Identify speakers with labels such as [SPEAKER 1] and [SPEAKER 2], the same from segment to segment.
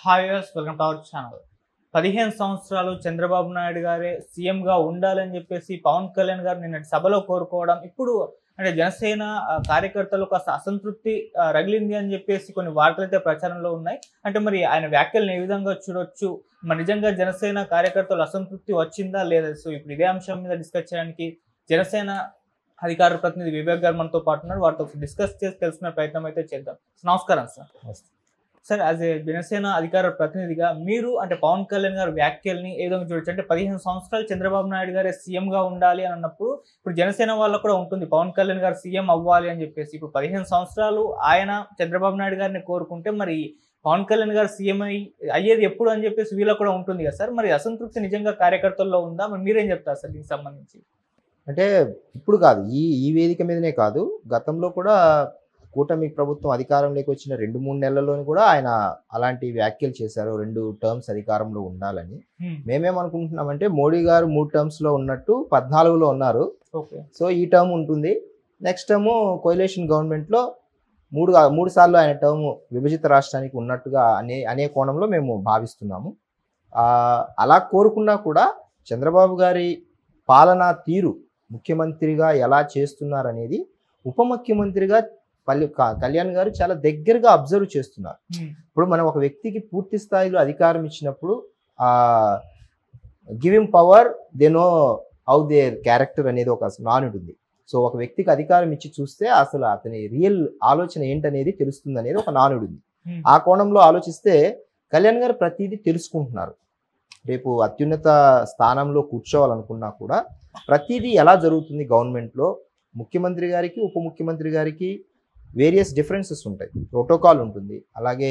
[SPEAKER 1] Hi viewers, welcome to our channel. 15 సంవత్సరాలు చంద్రబాబు నాయుడు గారే సీఎంగా ఉండాలని చెప్పేసి పవన్ కళ్యాణ్ గారు నిన్నటి సభలో కోరుకోవడం, ఇప్పుడు అంటే జనసేన కార్యకర్తలు కాస్త అసంతృప్తి రగిలింది అని చెప్పేసి కొన్ని వార్తలైతే ప్రచారంలో ఉన్నాయి. అంటే మరి ఆయన వ్యాఖ్యలను ఏ విధంగా చూడొచ్చు, మరి నిజంగా జనసేన కార్యకర్తలు అసంతృప్తి వచ్చిందా లేదా? సో ఇప్పుడు ఇదే అంశం మీద డిస్కస్ చేయడానికి జనసేన అధికార ప్రతినిధి వివేక్ గారు మనతో పాటు ఉన్నారు. వారితో డిస్కస్ చేసి తెలుసుకునే ప్రయత్నం అయితే చేద్దాం. నమస్కారం sir. Sir, as a Janasena అధికార ప్రతినిధిగా మీరు అంటే పవన్ కళ్యాణ్ గారి వ్యాఖ్యల్ని ఏ విధంగా చూడొచ్చు? అంటే 15 సంవత్సరాలు చంద్రబాబు నాయుడు గారే సీఎంగా ఉండాలి అని అన్నప్పుడు, ఇప్పుడు జనసేన వాళ్ళకు కూడా ఉంటుంది పవన్ కళ్యాణ్ గారు సీఎం అవ్వాలి అని చెప్పేసి. ఇప్పుడు 15 సంవత్సరాలు ఆయన చంద్రబాబు నాయుడు గారిని కోరుకుంటే, మరి పవన్ కళ్యాణ్ గారు సీఎం అయ్యేది ఎప్పుడు అని చెప్పేసి వీళ్ళకు కూడా ఉంటుంది కదా సార్. మరి అసంతృప్తి నిజంగా కార్యకర్తల్లో ఉందా? మరి మీరేం చెప్తారు సార్ దీనికి సంబంధించి?
[SPEAKER 2] అంటే ఇప్పుడు కాదు, ఈ ఈ వేదిక మీదనే కాదు, గతంలో కూడా కూటమి ప్రభుత్వం అధికారంలోకి వచ్చిన 2-3 నెలల్లోని కూడా ఆయన అలాంటి వ్యాఖ్యలు చేశారు. 2 టర్మ్స్ అధికారంలో ఉండాలని. మేమేమనుకుంటున్నామంటే మోడీ గారు 3 టర్మ్స్లో ఉన్నట్టు 14లో ఉన్నారు. సో ఈ టర్మ్ ఉంటుంది. నెక్స్ట్ టర్మ్ కోయిలేషన్ గవర్నమెంట్లో 3 సార్లు ఆయన టర్మ్ విభజిత రాష్ట్రానికి ఉన్నట్టుగా అనే కోణంలో మేము భావిస్తున్నాము. అలా కోరుకున్నా కూడా చంద్రబాబు గారి పాలనా తీరు, ముఖ్యమంత్రిగా ఎలా చేస్తున్నారనేది ఉప ముఖ్యమంత్రిగా కళ్యాణ్ గారు చాలా దగ్గరగా అబ్జర్వ్ చేస్తున్నారు. ఇప్పుడు మనం ఒక వ్యక్తికి పూర్తి స్థాయిలో అధికారం ఇచ్చినప్పుడు giving power they know how their character అనేది ఒక నానుడు ఉంది. సో ఒక వ్యక్తికి అధికారం ఇచ్చి చూస్తే అసలు అతని రియల్ ఆలోచన ఏంటనేది తెలుస్తుంది అనేది ఒక నానుడు ఉంది. ఆ కోణంలో ఆలోచిస్తే కళ్యాణ్ గారు ప్రతిదీ తెలుసుకుంటున్నారు. రేపు అత్యున్నత స్థానంలో కూర్చోవాలనుకున్నా కూడా ప్రతిదీ ఎలా జరుగుతుంది గవర్నమెంట్లో, ముఖ్యమంత్రి గారికి ఉప ముఖ్యమంత్రి గారికి వేరియస్ డిఫరెన్సెస్ ఉంటాయి, ప్రోటోకాల్ ఉంటుంది, అలాగే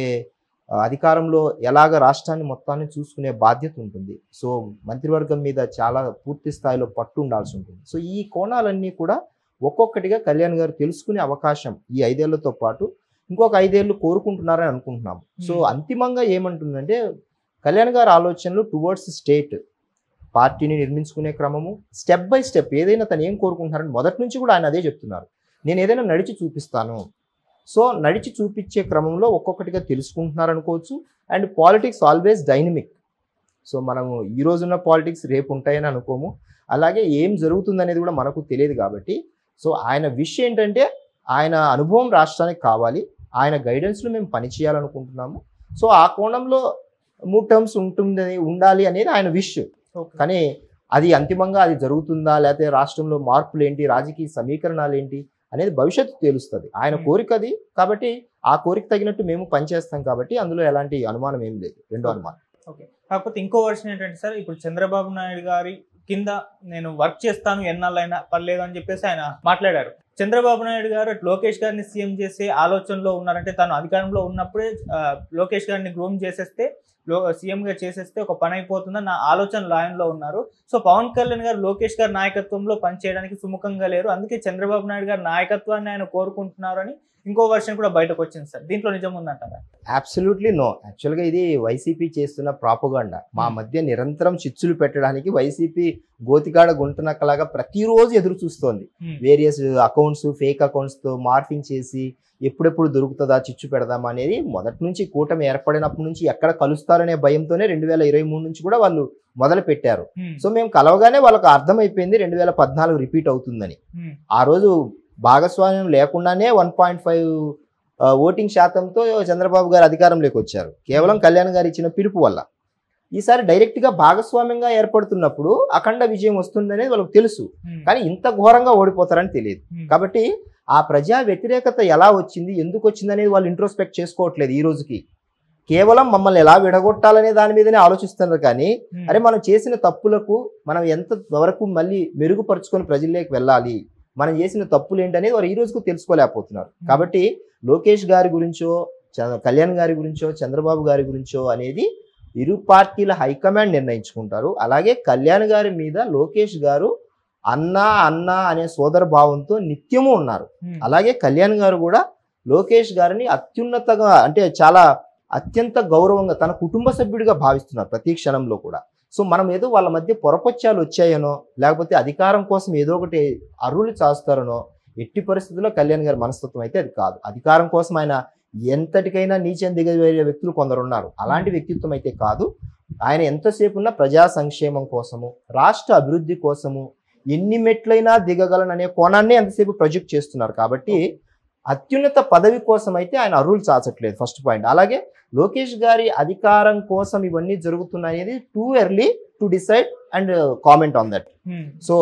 [SPEAKER 2] అధికారంలో ఎలాగ రాష్ట్రాన్ని మొత్తాన్ని చూసుకునే బాధ్యత ఉంటుంది. సో మంత్రివర్గం మీద చాలా పూర్తి స్థాయిలో పట్టు ఉండాల్సి ఉంటుంది. సో ఈ కోణాలన్నీ కూడా ఒక్కొక్కటిగా కళ్యాణ్ గారు తెలుసుకునే అవకాశం ఈ 5 ఏళ్లతో పాటు ఇంకొక 5 ఏళ్ళు కోరుకుంటున్నారని అనుకుంటున్నాము. సో అంతిమంగా ఏమంటుందంటే కళ్యాణ్ గారి ఆలోచనలు టువర్డ్స్ స్టేట్ పార్టీని నిర్మించుకునే క్రమము, స్టెప్ బై స్టెప్ ఏదైనా తను ఏం కోరుకుంటున్నారని మొదటి నుంచి కూడా ఆయన అదే చెప్తున్నారు. నేను ఏదైనా నడిచి చూపిస్తాను. సో నడిచి చూపించే క్రమంలో ఒక్కొక్కటిగా తెలుసుకుంటున్నారు అనుకోవచ్చు. And politics always dynamic. So మనము ఈ రోజున్న పాలిటిక్స్ రేపు ఉంటాయని అనుకోము. అలాగే ఏం జరుగుతుందనేది కూడా మనకు తెలియదు కాబట్టి, సో ఆయన విష్ ఏంటంటే ఆయన అనుభవం రాష్ట్రానికి కావాలి, ఆయన గైడెన్స్లో మేము పనిచేయాలనుకుంటున్నాము. సో ఆ కోణంలో 3 టర్మ్స్ ఉండాలి అనేది ఆయన విష్. కానీ అది అంతిమంగా అది జరుగుతుందా, లేకపోతే రాష్ట్రంలో మార్పులు ఏంటి, రాజకీయ సమీకరణాలు ఏంటి అనేది భవిష్యత్తు తెలుస్తుంది. ఆయన కోరిక అది కాబట్టి ఆ కోరిక తగినట్టు మేము పనిచేస్తాం కాబట్టి అందులో ఎలాంటి అనుమానం ఏం లేదు. రెండో అనుమానం.
[SPEAKER 1] ఓకే, కాకపోతే ఇంకో వర్షన్ ఏంటంటే సార్, ఇప్పుడు చంద్రబాబు నాయుడు గారి కింద నేను వర్క్ చేస్తాను ఎన్నాళ్ళైనా పర్లేదు అని చెప్పేసి ఆయన మాట్లాడారు. చంద్రబాబు నాయుడు గారు లోకేష్ గారిని సీఎం చేసే ఆలోచనలో ఉన్నారంటే, తను అధికారంలో ఉన్నప్పుడే లోకేష్ గారిని గ్రూమ్ చేసేస్తే సీఎంగా చేసేస్తే ఒక పని అయిపోతుందని నా ఆలోచన లైన్లో ఉన్నారు. సో పవన్ కళ్యాణ్ గారు లోకేష్ గారి నాయకత్వంలో పనిచేయడానికి సుముఖంగా లేరు, అందుకే చంద్రబాబు నాయుడు గారి నాయకత్వాన్ని ఆయన కోరుకుంటున్నారు అని ఇంకో వర్షన్ కూడా బయటకు వచ్చింది సార్. దీంట్లో నిజం ఉందంటారా?
[SPEAKER 2] Absolutely no. యాక్చువల్గా ఇది వైసీపీ చేస్తున్న ప్రాపగాండా. మా మధ్య నిరంతరం చిచ్చులు పెట్టడానికి వైసీపీ గోతికాడ గుంటనక్కలాగా ప్రతిరోజు ఎదురు చూస్తోంది. వేరియస్ అకౌంట్స్, ఫేక్ అకౌంట్స్తో మార్ఫింగ్ చేసి ఎప్పుడెప్పుడు దొరుకుతుందా చిచ్చు పెడదామా అనేది మొదటి నుంచి కూటమి ఏర్పడినప్పటి నుంచి ఎక్కడ కలుస్తారనే భయంతోనే 2023 నుంచి కూడా వాళ్ళు మొదలు పెట్టారు. సో మేము కలవగానే వాళ్ళకి అర్థమైపోయింది 2014 రిపీట్ అవుతుందని. ఆ రోజు భాగస్వామ్యం లేకుండానే 1.5 ఓటింగ్ శాతంతో చంద్రబాబు గారు అధికారంలోకి వచ్చారు, కేవలం కళ్యాణ్ గారు ఇచ్చిన పిలుపు వల్ల. ఈసారి డైరెక్ట్గా భాగస్వామ్యంగా ఏర్పడుతున్నప్పుడు అఖండ విజయం వస్తుందనేది వాళ్ళకి తెలుసు, కానీ ఇంత ఘోరంగా ఓడిపోతారని తెలియదు. కాబట్టి ఆ ప్రజా వ్యతిరేకత ఎలా వచ్చింది, ఎందుకు వచ్చింది అనేది వాళ్ళు ఇంట్రోస్పెక్ట్ చేసుకోవట్లేదు. ఈ రోజుకి కేవలం మమ్మల్ని ఎలా విడగొట్టాలనే దాని మీదనే ఆలోచిస్తున్నారు. కానీ అరే మనం చేసిన తప్పులకు మనం ఎంత వరకు మళ్ళీ మెరుగుపరుచుకొని ప్రజల్లోకి వెళ్ళాలి, మనం చేసిన తప్పులు ఏంటనేది వారు ఈ రోజుకు తెలుసుకోలేకపోతున్నారు. కాబట్టి లోకేష్ గారి గురించో, కళ్యాణ్ గారి గురించో, చంద్రబాబు గారి గురించో అనేది ఇరు పార్టీల హైకమాండ్ నిర్ణయించుకుంటారు. అలాగే కళ్యాణ్ గారి మీద లోకేష్ గారు అన్నా అనే సోదర భావంతో నిత్యము ఉన్నారు. అలాగే కళ్యాణ్ గారు కూడా లోకేష్ గారిని అత్యున్నతగా, అంటే చాలా అత్యంత గౌరవంగా తన కుటుంబ సభ్యుడిగా భావిస్తున్నారు ప్రతి క్షణంలో కూడా. సో మనం ఏదో వాళ్ళ మధ్య పొరపచ్చాలు వచ్చాయనో, లేకపోతే అధికారం కోసం ఏదో ఒకటి అరువులు చాస్తారనో ఎట్టి పరిస్థితుల్లో కళ్యాణ్ గారి మనస్తత్వం అయితే అది కాదు. అధికారం కోసం ఆయన ఎంతటికైనా నీచం దిగవేరే వ్యక్తులు కొందరు ఉన్నారు. అలాంటి వ్యక్తిత్వం అయితే కాదు. ఆయన ఎంతసేపు ఉన్న ప్రజా సంక్షేమం కోసము, రాష్ట్ర అభివృద్ధి కోసము ఎన్ని మెట్లైనా దిగగలననే కోణాన్ని ఎంతసేపు ప్రొజెక్ట్ చేస్తున్నారు. కాబట్టి అత్యున్నత పదవి కోసం అయితే ఆయన అర్హులు చాచట్లేదు, ఫస్ట్ పాయింట్. అలాగే లోకేష్ గారి అధికారం కోసం ఇవన్నీ జరుగుతున్నాయనేది too early to decide and comment on that. So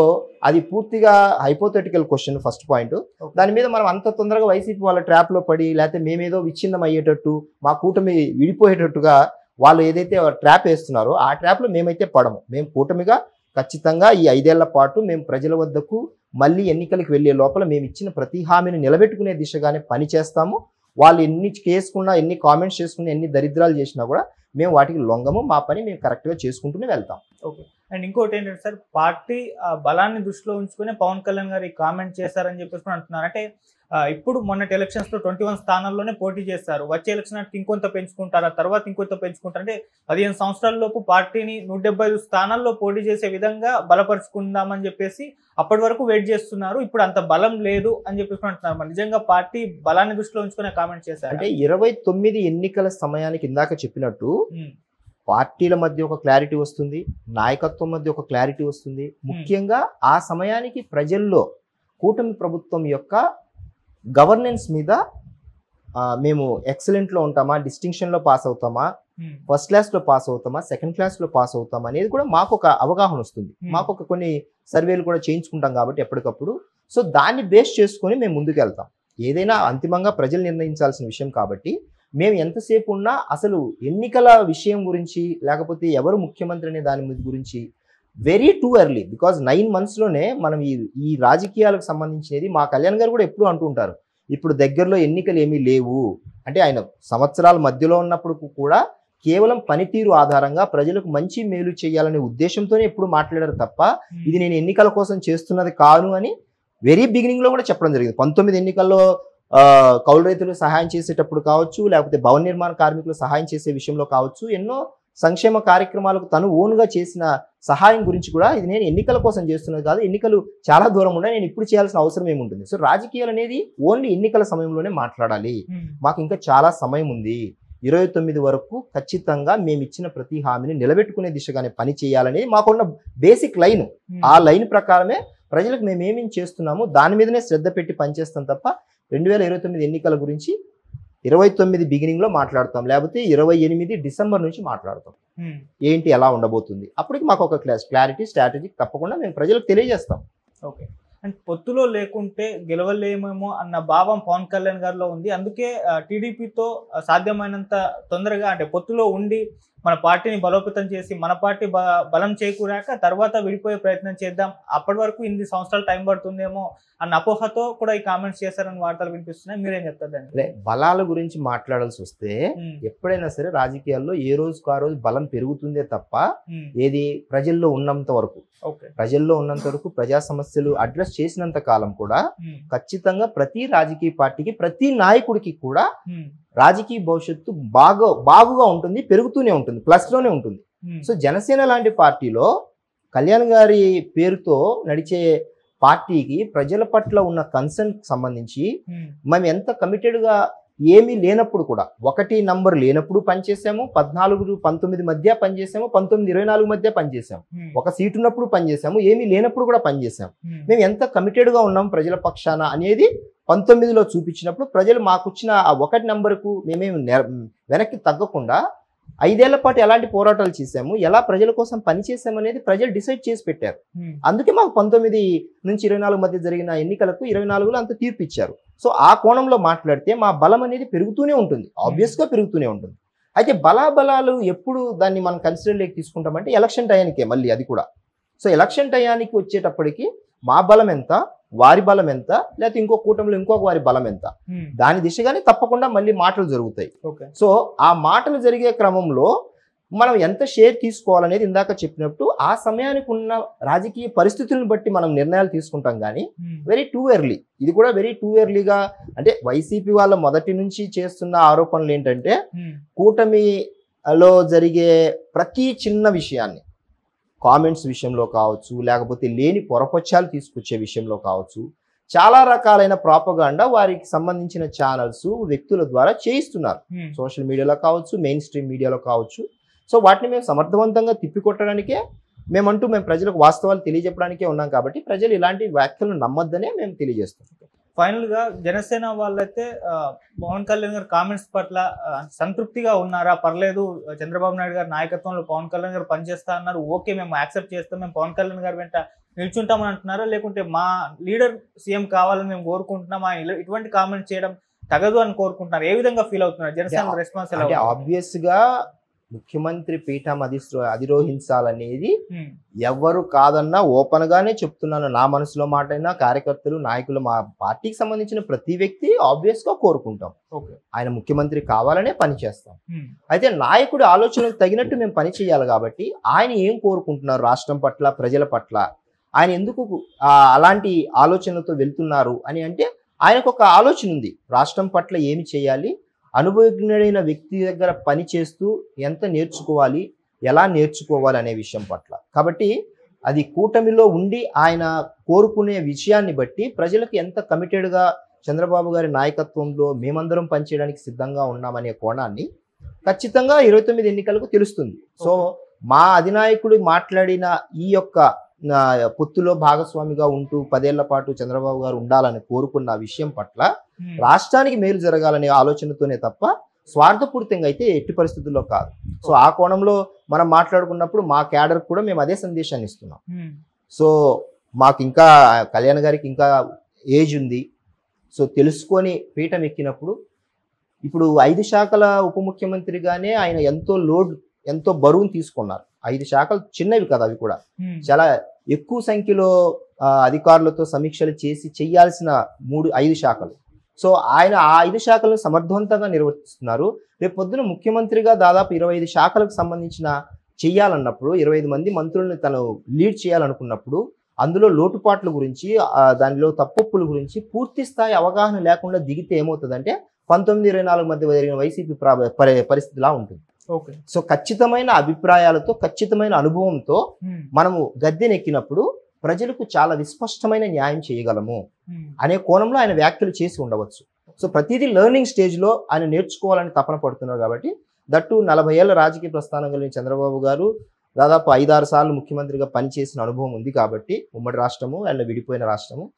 [SPEAKER 2] అది పూర్తిగా హైపోథెటికల్ క్వశ్చన్, ఫస్ట్ పాయింట్. దాని మీద మనం అంత తొందరగా వైసీపీ వాళ్ళ ట్రాప్ లో పడి, లేకపోతే మేమేదో విచ్ఛిన్నం అయ్యేటట్టు, మా కూటమి విడిపోయేటట్టుగా వాళ్ళు ఏదైతే ట్రాప్ వేస్తున్నారో ఆ ట్రాప్ లో మేమైతే పడము. మేము కూటమిగా ఖచ్చితంగా ఈ 5 ఏళ్ల పాటు మేము ప్రజల వద్దకు మళ్ళీ ఎన్నికలకు వెళ్లే లోపల మేము ఇచ్చిన ప్రతి హామీని నిలబెట్టుకునే దిశగానే పని చేస్తాము. వాళ్ళు ఎన్ని చేసుకున్నా, ఎన్ని కామెంట్స్ చేసుకున్నా, ఎన్ని దరిద్రాలు చేసినా కూడా మేము వాటికి లొంగము. మా పని మేము కరెక్ట్గా చేసుకుంటూనే వెళ్తాం.
[SPEAKER 1] ఓకే. అండ్ ఇంకోటి ఏంటంటే సార్, పార్టీ బలాన్ని దృష్టిలో ఉంచుకునే పవన్ కళ్యాణ్ గారు ఈ కామెంట్ చేశారని చెప్పేసి అంటున్నారు. అంటే ఇప్పుడు మొన్నటి ఎలక్షన్స్ లో 21 స్థానాల్లోనే పోటీ చేస్తారు. వచ్చే ఎలక్షన్ అంటే ఇంకొంత పెంచుకుంటారా, తర్వాత ఇంకొంత పెంచుకుంటారు? అంటే 15 సంవత్సరాల లోపు పార్టీని 175 స్థానాల్లో పోటీ చేసే విధంగా బలపరుచుకుందామని చెప్పేసి అప్పటి వరకు వెయిట్ చేస్తున్నారు. ఇప్పుడు అంత బలం లేదు అని చెప్పేసి అంటున్నారు. మరి నిజంగా పార్టీ బలాన్ని దృష్టిలో ఉంచుకునే కామెంట్ చేశారు.
[SPEAKER 2] అంటే 29 ఎన్నికల సమయానికి ఇందాక చెప్పినట్టు పార్టీల మధ్య ఒక క్లారిటీ వస్తుంది, నాయకత్వం మధ్య ఒక క్లారిటీ వస్తుంది. ముఖ్యంగా ఆ సమయానికి ప్రజల్లో కూటమి ప్రభుత్వం యొక్క గవర్నెన్స్ మీద మేము ఎక్సలెంట్లో ఉంటామా, డిస్టింక్షన్లో పాస్ అవుతామా, ఫస్ట్ క్లాస్లో పాస్ అవుతామా, సెకండ్ క్లాస్లో పాస్ అవుతామా అనేది కూడా మాకు ఒక అవగాహన వస్తుంది. మాకు ఒక కొన్ని సర్వేలు కూడా చేయించుకుంటాం కాబట్టి ఎప్పటికప్పుడు. సో దాన్ని బేస్ చేసుకొని మేము ముందుకు వెళ్తాం. ఏదైనా అంతిమంగా ప్రజలు నిర్ణయించాల్సిన విషయం కాబట్టి మేము ఎంతసేపు ఉన్నా అసలు ఎన్నికల విషయం గురించి, లేకపోతే ఎవరు ముఖ్యమంత్రి అనే దాని గురించి వెరీ టూ ఎర్లీ. బికాజ్ 9 monthsలోనే మనం ఈ రాజకీయాలకు సంబంధించినది మా కళ్యాణ్ గారు కూడా ఎప్పుడు అంటూ ఉంటారు, ఇప్పుడు దగ్గరలో ఎన్నికలు ఏమీ లేవు అంటే. ఆయన సంవత్సరాల మధ్యలో ఉన్నప్పుడు కూడా కేవలం పనితీరు ఆధారంగా ప్రజలకు మంచి మేలు చేయాలనే ఉద్దేశంతోనే ఎప్పుడు మాట్లాడారు తప్ప ఇది నేను ఎన్నికల కోసం చేస్తున్నది కాను అని వెరీ బిగినింగ్ లో కూడా చెప్పడం జరిగింది. 19 ఎన్నికల్లో కౌలు రైతులకు సహాయం చేసేటప్పుడు కావచ్చు, లేకపోతే భవన నిర్మాణ కార్మికులు సహాయం చేసే విషయంలో కావచ్చు, ఎన్నో సంక్షేమ కార్యక్రమాలకు తను ఓన్గా చేసిన సహాయం గురించి కూడా ఇది నేను ఎన్నికల కోసం చేస్తున్నది కాదు, ఎన్నికలు చాలా దూరం ఉన్నాయి, నేను ఇప్పుడు చేయాల్సిన అవసరం ఏముంటుంది. సో రాజకీయాలు అనేది ఓన్లీ ఎన్నికల సమయంలోనే మాట్లాడాలి. మాకు ఇంకా చాలా సమయం ఉంది. 29 వరకు ఖచ్చితంగా మేము ఇచ్చిన ప్రతి హామీని నిలబెట్టుకునే దిశగానే పని చేయాలనేది మాకున్న బేసిక్ లైన్. ఆ లైన్ ప్రకారమే ప్రజలకు మేము ఏమేమి చేస్తున్నామో దాని మీదనే శ్రద్ధ పెట్టి పనిచేస్తాం తప్ప 2029 ఎన్నికల గురించి 29 బిగినింగ్ లో మాట్లాడతాం, లేకపోతే 28 డిసెంబర్ నుంచి మాట్లాడతాం. ఏంటి ఎలా ఉండబోతుంది అప్పటికి మాకు ఒక క్లారిటీ, స్ట్రాటజీ తప్పకుండా మేము ప్రజలకు తెలియజేస్తాం.
[SPEAKER 1] ఓకే. అండ్ పొత్తులో లేకుంటే గెలవలేమేమో అన్న భావం పవన్ కళ్యాణ్ గారిలో ఉంది. అందుకే టీడీపీతో సాధ్యమైనంత తొందరగా, అంటే పొత్తులో ఉండి మన పార్టీని బలోపేతం చేసి మన పార్టీ బలం చేకూరాక తర్వాత విడిపోయే ప్రయత్నం చేద్దాం, అప్పటి వరకు 8 సంవత్సరాలు టైం పడుతుందేమో అన్న అపోహతో కూడా ఈ కామెంట్స్ చేశారని వార్తలు వినిపిస్తున్నాయి. మీరేం చెప్తారండి?
[SPEAKER 2] బలాల గురించి మాట్లాడాల్సి వస్తే ఎప్పుడైనా సరే రాజకీయాల్లో ఏ రోజుకు ఆ రోజు బలం పెరుగుతుందే తప్ప ఏది ప్రజల్లో ఉన్నంత వరకు, ప్రజా సమస్యలు అడ్రస్ చేసినంత కాలం కూడా ఖచ్చితంగా ప్రతి రాజకీయ పార్టీకి, ప్రతి నాయకుడికి కూడా రాజకీయ భవిష్యత్తు బాగుగా ఉంటుంది, పెరుగుతూనే ఉంటుంది, ప్లస్ లోనే ఉంటుంది. సో జనసేన లాంటి పార్టీలో కళ్యాణ్ గారి పేరుతో నడిచే పార్టీకి ప్రజల పట్ల ఉన్న కన్సర్న్ సంబంధించి మేము ఎంత కమిటెడ్ గా, ఏమీ లేనప్పుడు కూడా, 1 నంబర్ లేనప్పుడు పనిచేసాము, 14-19 మధ్య పనిచేసాము, 19-24 మధ్య పనిచేసాము, 1 సీటు ఉన్నప్పుడు పనిచేసాము, ఏమీ లేనప్పుడు కూడా పనిచేసాము. మేము ఎంత కమిటెడ్ గా ఉన్నాం ప్రజల పక్షాన అనేది 19లో చూపించినప్పుడు ప్రజలు మాకుచ్చిన ఆ 1 నంబర్కు మేమేమి వెనక్కి తగ్గకుండా 5 ఏళ్ల పాటు ఎలాంటి పోరాటాలు చేశాము, ఎలా ప్రజల కోసం పనిచేసాము అనేది ప్రజలు డిసైడ్ చేసి పెట్టారు. అందుకే మాకు 19-24 మధ్య జరిగిన ఎన్నికలకు 24లో అంత తీర్పు ఇచ్చారు. సో ఆ కోణంలో మాట్లాడితే మా బలం అనేది పెరుగుతూనే ఉంటుంది, ఆబ్వియస్ గా పెరుగుతూనే ఉంటుంది. అయితే బలాబలాలు ఎప్పుడు దాన్ని మనం కన్సిడర్లోకి తీసుకుంటామంటే ఎలక్షన్ టయానికే, మళ్ళీ అది కూడా. సో ఎలక్షన్ టయానికి వచ్చేటప్పటికి మా బలం ఎంత, వారి బలం ఎంత, లేకపోతే ఇంకో కూటమిలో ఇంకొక వారి బలం ఎంత, దాని దిశగానే తప్పకుండా మళ్ళీ మాటలు జరుగుతాయి. సో ఆ మాటలు జరిగే క్రమంలో మనం ఎంత షేర్ తీసుకోవాలనేది ఇందాక చెప్పినట్టు ఆ సమయానికి ఉన్న రాజకీయ పరిస్థితులను బట్టి మనం నిర్ణయాలు తీసుకుంటాం. కానీ వెరీ టూ ఎర్లీ, ఇది కూడా వెరీ టూ ఎర్లీగా, అంటే వైసీపీ వాళ్ళ మొదటి నుంచి చేస్తున్న ఆరోపణలు ఏంటంటే కూటమిలో జరిగే ప్రతి చిన్న విషయాన్ని, కామెంట్స్ విషయంలో కావచ్చు, లేకపోతే లేని పొరపచ్చాలు తీసుకొచ్చే విషయంలో కావచ్చు, చాలా రకాలైన ప్రాపగాండా వారికి సంబంధించిన ఛానల్స్ వ్యక్తుల ద్వారా చేయిస్తున్నారు. సోషల్ మీడియాలో కావచ్చు, మెయిన్ స్ట్రీమ్ మీడియాలో కావచ్చు. సో వాటిని మేము సమర్థవంతంగా తిప్పికొట్టడానికే మేము ప్రజలకు వాస్తవాలు తెలియజెప్పడానికే ఉన్నాం కాబట్టి ప్రజలు ఇలాంటి వ్యాఖ్యలను నమ్మొద్దనే మేము తెలియజేస్తాం.
[SPEAKER 1] ఫైనల్ గా జనసేన వాళ్ళైతే పవన్ కళ్యాణ్ గారి కామెంట్స్ పట్ల సంతృప్తిగా ఉన్నారా? పర్లేదు, చంద్రబాబు నాయుడు గారి నాయకత్వంలో పవన్ కళ్యాణ్ గారు పనిచేస్తా అన్నారు, ఓకే మేము యాక్సెప్ట్ చేస్తాం, మేము పవన్ కళ్యాణ్ గారి వెంట నిల్చుంటామని అంటున్నారా? లేకుంటే మా లీడర్ సీఎం కావాలని మేము కోరుకుంటున్నాం, ఆయన ఇటువంటి కామెంట్స్ చేయడం తగదు అని కోరుకుంటున్నారు? ఏ విధంగా ఫీల్ అవుతున్నారు? జనసేన రెస్పాన్స్ ఎలా?
[SPEAKER 2] అంటే ఆబ్వియస్ గా ముఖ్యమంత్రి పీఠం అధిరోహించాలనేది ఎవరు కాదన్నా ఓపెన్ గానే చెప్తున్నాను. నా మనసులో మాట అయినా కార్యకర్తలు, నాయకులు, మా పార్టీకి సంబంధించిన ప్రతి వ్యక్తి ఆబ్వియస్ గా కోరుకుంటాం ఆయన ముఖ్యమంత్రి కావాలనే పని చేస్తాం. అయితే నాయకుడి ఆలోచనకు తగినట్టు మేము పని చేయాలి కాబట్టి ఆయన ఏం కోరుకుంటున్నారు రాష్ట్రం పట్ల, ప్రజల పట్ల, ఆయన ఎందుకు అలాంటి ఆలోచనలతో వెళ్తున్నారు అని అంటే ఆయనకు ఒక ఆలోచన ఉంది. రాష్ట్రం పట్ల ఏమి చేయాలి, అనుభవజ్ఞుడైన వ్యక్తి దగ్గర పని చేస్తూ ఎంత నేర్చుకోవాలి, ఎలా నేర్చుకోవాలి అనే విషయం పట్ల. కాబట్టి అది కూటమిలో ఉండి ఆయన కోరుకునే విషయాన్ని బట్టి ప్రజలకు ఎంత కమిటెడ్గా చంద్రబాబు గారి నాయకత్వంలో మేమందరం పనిచేయడానికి సిద్ధంగా ఉన్నామనే కోణాన్ని ఖచ్చితంగా 29 ఎన్నికలకు తెలుస్తుంది. సో మా అధినాయకుడు మాట్లాడిన ఈ యొక్క పొత్తులో భాగస్వామిగా ఉంటూ 10 ఏళ్ల పాటు చంద్రబాబు గారు ఉండాలని కోరుకున్న విషయం పట్ల రాష్ట్రానికి మేలు జరగాలనే ఆలోచనతోనే తప్ప స్వార్థపూరితంగా అయితే ఎట్టి పరిస్థితుల్లో కాదు. సో ఆ కోణంలో మనం మాట్లాడుకున్నప్పుడు మా క్యాడర్ కూడా మేము అదే సందేశాన్ని ఇస్తున్నాం. సో మాకు ఇంకా కళ్యాణ్ గారికి ఇంకా ఏజ్ ఉంది. సో తెలుసుకొని పీఠం ఎక్కినప్పుడు ఇప్పుడు 5 శాఖల ఉప ముఖ్యమంత్రిగానే ఆయన ఎంతో బరువును తీసుకున్నారు. 5 శాఖలు చిన్నవి కదా, అవి కూడా చాలా ఎక్కువ సంఖ్యలో అధికారులతో సమీక్షలు చేసి చేయాల్సిన 5 శాఖలు. సో ఆయన ఆ 5 శాఖలను సమర్థవంతంగా నిర్వర్తిస్తున్నారు. రేపు పొద్దున ముఖ్యమంత్రిగా దాదాపు 25 శాఖలకు సంబంధించిన చెయ్యాలన్నప్పుడు 25 మంది మంత్రులను తను లీడ్ చేయాలనుకున్నప్పుడు అందులో లోటుపాట్ల గురించి, దానిలో తప్పుల గురించి పూర్తి స్థాయి అవగాహన లేకుండా దిగితే ఏమవుతుందంటే 19-24 మధ్య జరిగిన వైసీపీ పరిస్థితిలా ఉంటుంది. సో ఖచ్చితమైన అభిప్రాయాలతో, ఖచ్చితమైన అనుభవంతో మనము గద్దెనెక్కినప్పుడు ప్రజలకు చాలా విస్పష్టమైన న్యాయం చేయగలము అనే కోణంలో ఆయన వ్యాఖ్యలు చేసి ఉండవచ్చు. సో ప్రతిదీ లెర్నింగ్ స్టేజ్లో ఆయన నేర్చుకోవాలని తపన పడుతున్నారు కాబట్టి, దట్టు 40 ఏళ్ల రాజకీయ ప్రస్థానం కలిగిన చంద్రబాబు గారు దాదాపు 5-6 సార్లు ముఖ్యమంత్రిగా పనిచేసిన అనుభవం ఉంది కాబట్టి, ఉమ్మడి రాష్ట్రము అండ్ విడిపోయిన రాష్ట్రము